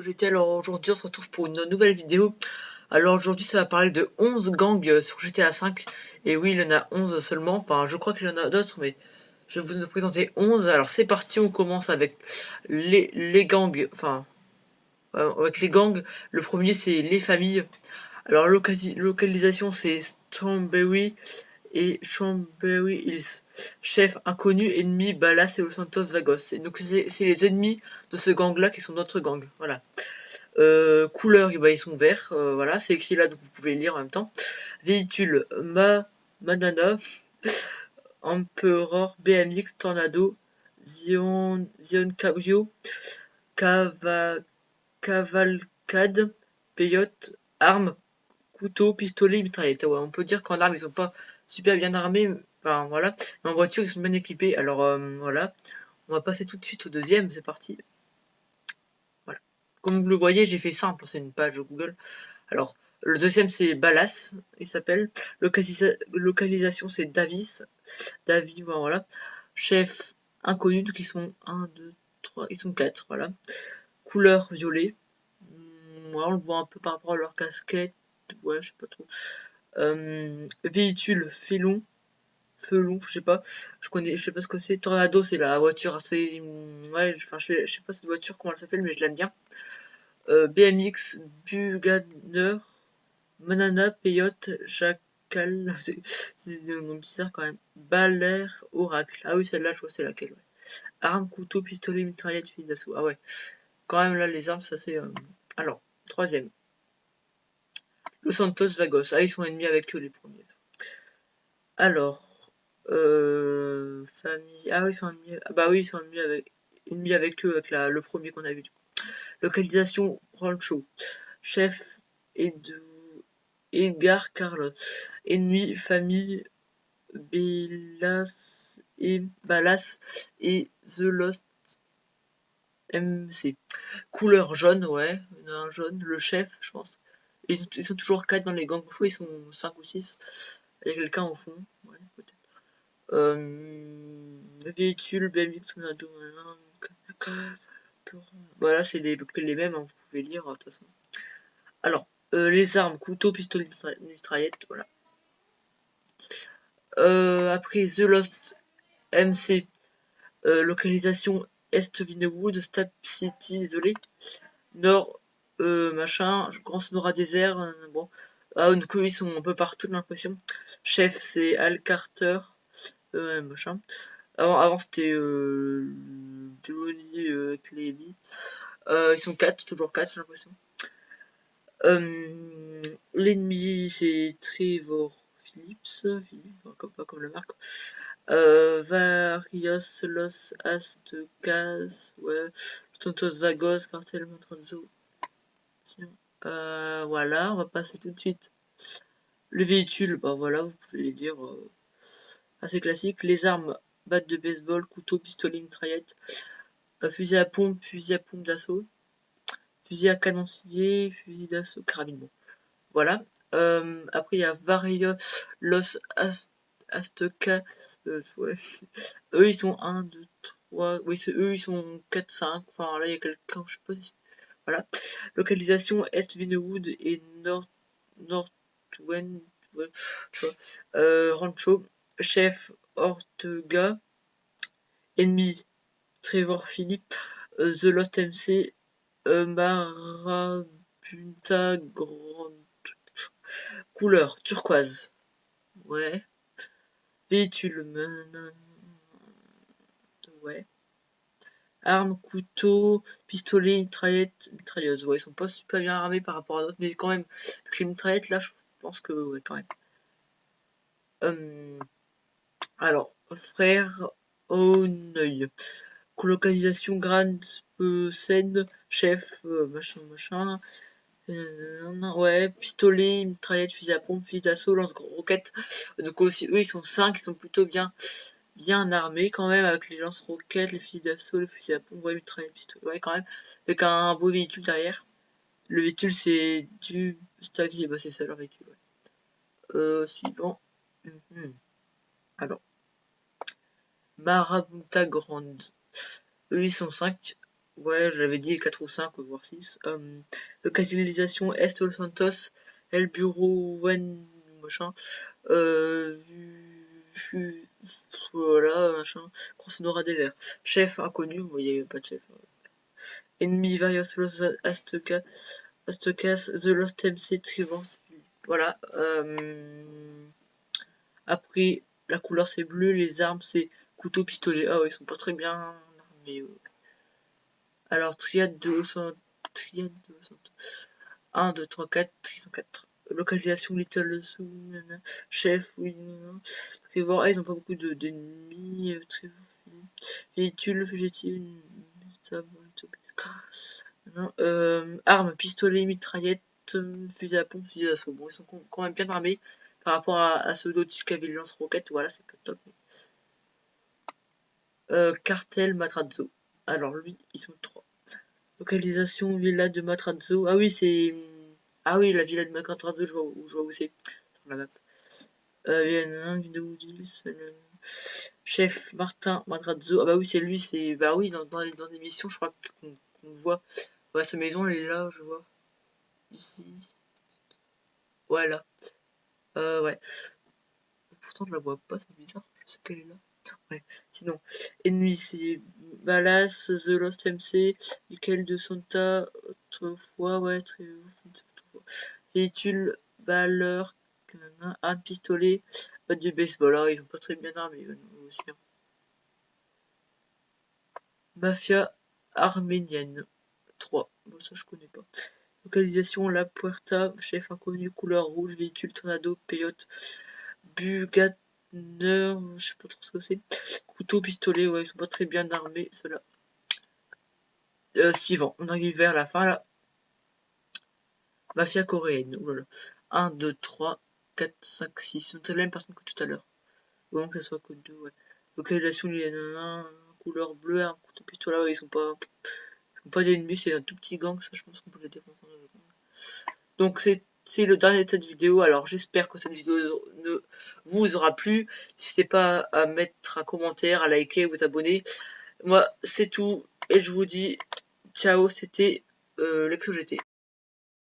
GTA. Alors aujourd'hui on se retrouve pour une nouvelle vidéo. Alors aujourd'hui ça va parler de 11 gangs sur GTA 5. Et oui, il y en a 11 seulement, enfin je crois qu'il y en a d'autres, mais je vais vous en présenter 11. Alors c'est parti, on commence avec les gangs, enfin avec les gangs. Le premier c'est les familles. Alors localisation c'est Strawberry et Chambéry Hills. Chef inconnu, ennemi Ballas et Los Santos Vagos. Et donc c'est les ennemis de ce gang là qui sont notre gang. Voilà. Couleur, bah, ils sont verts, voilà, c'est écrit là donc vous pouvez lire en même temps. Véhicule Manana, Emperor, BMX, Tornado, Zion Cabrio, Cavalcade, Peyote, armes, couteau, pistolet, mitraillette. Ouais, on peut dire qu'en armes ils sont pas super bien armés, enfin voilà, mais en voiture ils sont bien équipés. Alors voilà, on va passer tout de suite au deuxième, c'est parti. Voilà. Comme vous le voyez, j'ai fait simple, c'est une page Google. Alors, le deuxième c'est Ballas, il s'appelle. Localisation c'est Davis. David, voilà. Chef inconnu, donc ils sont 1, 2, 3, ils sont 4, voilà. Couleur violet. Voilà, on le voit un peu par rapport à leur casquette. Ouais, je sais pas trop. Véhicule Felon, je sais pas. Je sais pas ce que c'est. Tornado, c'est la voiture assez. Ouais, enfin, je sais pas cette voiture, comment elle s'appelle, mais je l'aime bien. BMX, Buganer, Manana, Peyote, Jackal, c'est des noms bizarres quand même. Balère, Oracle. Ah oui, celle-là, je vois c'est laquelle, ouais. Arme, couteau, pistolet, mitraillette, fusil d'assaut. Ah ouais. Quand même, là, les armes, ça c'est. Alors, troisième. Los Santos Vagos. Ah, ils sont ennemis avec eux, les premiers. Alors, famille. Ah oui, ils sont ennemis. Ah bah oui, ils sont ennemis avec eux, avec le premier qu'on a vu. Localisation, Rancho. Chef et de Edgar Carlos. Ennemi, famille, Ballas et The Lost MC. Couleur jaune, ouais, il y en a un jaune, le chef, je pense. Ils sont toujours 4 dans les gangs, ils sont 5 ou 6. Il y a quelqu'un au fond, ouais, peut-être. Véhicule, BMX, Tornado, voilà, c'est les mêmes, hein, vous pouvez lire, de toute façon. Alors, les armes, couteau, pistolet, mitraillette, voilà. Après, The Lost MC, localisation Est Vinewood, Stab City, désolé. Nord, machin, Grand Sonora Désert, bon. Ah, donc eux, ils sont un peu partout, j'ai l'impression. Chef, c'est Al Carter, machin. Avant c'était Johnny Clevy. Ils sont 4, toujours 4, j'ai l'impression. L'ennemi, c'est Trevor Phillips, pas comme la marque. Varios Los Aztecas, ouais. Tontos Vagos, Cartel Montrozo. Tiens. Voilà, on va passer tout de suite. Le véhicule, bah voilà, vous pouvez les dire, assez classique. Les armes, batte de baseball, couteau, pistolet, mitraillette, fusil à pompe d'assaut, fusil à canoncier, fusil d'assaut, carabine. Bon. Voilà. Après, il y a Vario Los Aztecas. Ouais. Eux, ils sont 1, 2, 3. Oui, eux, ils sont 4, 5. Enfin, là, il y a quelqu'un, je sais pas si. Voilà. Localisation Est Vinewood et Northwend. Ouais, tu vois. Rancho. Chef Ortega. Ennemi Trevor Philip. The Lost MC. Marabunta Grand. Couleur turquoise. Ouais. Véhicule. Ouais. Armes, couteau, pistolet, mitrailleuse. Ouais, ils sont pas super bien armés par rapport à d'autres, mais quand même, avec les mitraillettes là, je pense que ouais, quand même. Alors, frère Auneuil. Colocalisation Grande Seine, chef, machin. Ouais, pistolet, mitraillette, fusil à pompe, fusil d'assaut, lance-roquettes. Donc aussi, eux, ils sont 5, ils sont plutôt bien armés quand même, avec les lance-roquettes, les fusils d'assaut, les fusils à pompe, ouais, mitraillette, pistolet, ouais, quand même. Avec un beau véhicule derrière. Le véhicule, c'est du Staggy, bah c'est ça leur véhicule, ouais. Suivant. Alors, Marabunta Grande. Eux, ils sont 5. Ouais, j'avais dit 4 ou 5, voire 6. Localisation Est Los Santos, El Bureau, Wen, machin. Voilà, machin. Consonora désert. Chef inconnu, il n'y avait pas de chef. Ennemi Various Los Aztecas, The Lost MC Trevor. Voilà. Après, la couleur c'est bleu, les armes c'est couteau, pistolet. Ah ouais, ils sont pas très bien armés. Alors, triade de Los Santos. 1, 2, 3, 4, 4. Localisation Little Sou, chef, oui, Trevor, ah, ils ont pas beaucoup d'ennemis. Trevor, véhicule, fugitif, armes, pistolet, mitraillette, fusil à pompe, fusil d'assaut. Bon, ils sont quand même bien armés par rapport à ceux d'autres qui avaient le lance-roquettes. Voilà, c'est pas top. Cartel Matrazzo. Alors lui, ils sont 3. Localisation Villa de Matrazzo. Ah oui, c'est. Ah oui, la villa de Matrazzo, je vois où c'est. Sur la map. Chef Martin Matrazzo. Ah bah oui, c'est lui, c'est. Bah oui, dans les missions, je crois qu'on voit. Ouais, sa maison, elle est là, je vois. Ici. Voilà. Ouais. Pourtant, je la vois pas, c'est bizarre. Je sais qu'elle est là. Ouais. Sinon, ennemi, c'est Balas, The Lost MC, Michael de Santa, autrefois, ouais, très. Véhicule, balleur, un pistolet, pas du baseball. Là, ils sont pas très bien armés, nous aussi. Hein. Mafia arménienne. 3. Bon, ça, je connais pas. Localisation La Puerta, chef inconnu, couleur rouge, véhicule tornado, peyote, Bugatner, je sais pas trop ce que c'est. Couteau, pistolet, ouais, ils sont pas très bien armés, ceux-là. Suivant, on arrive vers la fin là. Mafia coréenne, oulala. 1, 2, 3, 4, 5, 6. C'est la même personne que tout à l'heure. Ou non que ce soit que 2, ouais. Localisation, il y en a un, couleur bleue, un couteau, pistolet, ouais, ils sont pas d'ennemis, c'est un tout petit gang, ça je pense qu'on peut les défoncer dans le gang. Donc c'est le dernier de cette vidéo, alors j'espère que cette vidéo ne vous aura plu. N'hésitez pas à mettre un commentaire, à liker, vous abonner. Moi c'est tout, et je vous dis ciao, c'était l'ExoGT.